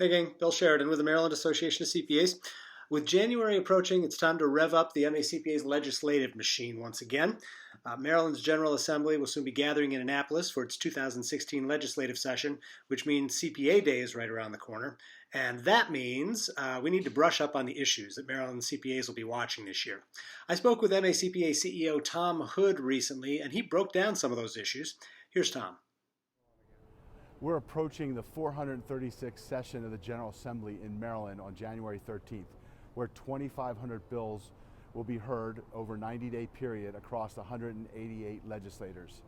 Hey gang, Bill Sheridan with the Maryland Association of CPAs. With January approaching, it's time to rev up the MACPA's legislative machine once again. Maryland's General Assembly will soon be gathering in Annapolis for its 2016 legislative session, which means CPA Day is right around the corner. And that means we need to brush up on the issues that Maryland CPAs will be watching this year. I spoke with MACPA CEO Tom Hood recently, and he broke down some of those issues. Here's Tom. We're approaching the 436th session of the General Assembly in Maryland on January 13th, where 2,500 bills will be heard over a 90-day period across 188 legislators.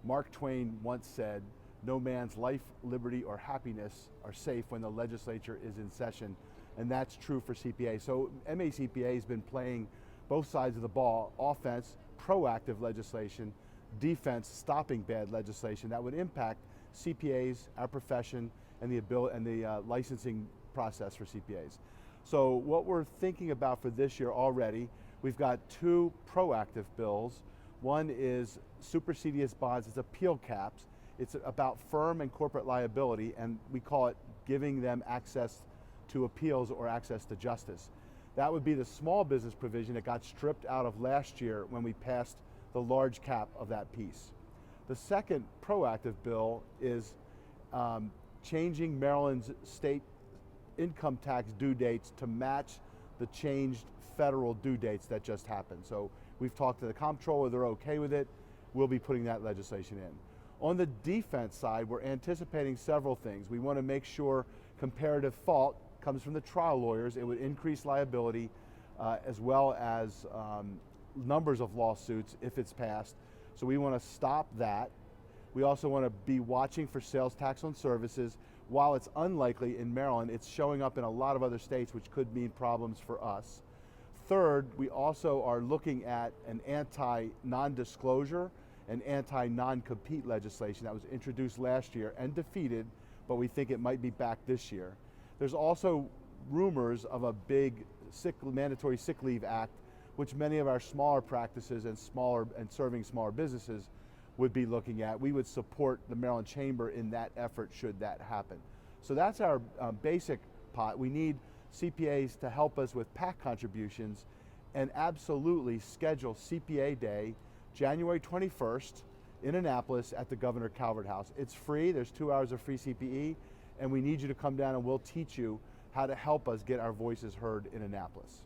Mark Twain once said, "No man's life, liberty, or happiness are safe when the legislature is in session," and that's true for CPA. So MACPA has been playing both sides of the ball: offense, proactive legislation; defense, stopping bad legislation that would impact CPAs, our profession, and the licensing process for CPAs. So what we're thinking about for this year already, we've got two proactive bills. One is supersedious bonds, it's appeal caps. It's about firm and corporate liability, and we call it giving them access to appeals or access to justice. That would be the small business provision that got stripped out of last year when we passed the large cap of that piece. The second proactive bill is changing Maryland's state income tax due dates to match the changed federal due dates that just happened. So we've talked to the comptroller, they're okay with it. We'll be putting that legislation in. On the defense side, we're anticipating several things. We want to make sure comparative fault comes from the trial lawyers. It would increase liability as well as numbers of lawsuits if it's passed. So we want to stop that. We also want to be watching for sales tax on services. While it's unlikely in Maryland, it's showing up in a lot of other states, which could mean problems for us. Third, we also are looking at an anti-non-disclosure and anti-non-compete legislation that was introduced last year and defeated, but we think it might be back this year. There's also rumors of a big mandatory sick leave act, which many of our smaller practices and serving smaller businesses would be looking at. We would support the Maryland Chamber in that effort should that happen. So that's our basic pot. We need CPAs to help us with PAC contributions, and absolutely schedule CPA Day, January 21st in Annapolis at the Governor Calvert House. It's free, there's 2 hours of free CPE, and we need you to come down and we'll teach you how to help us get our voices heard in Annapolis.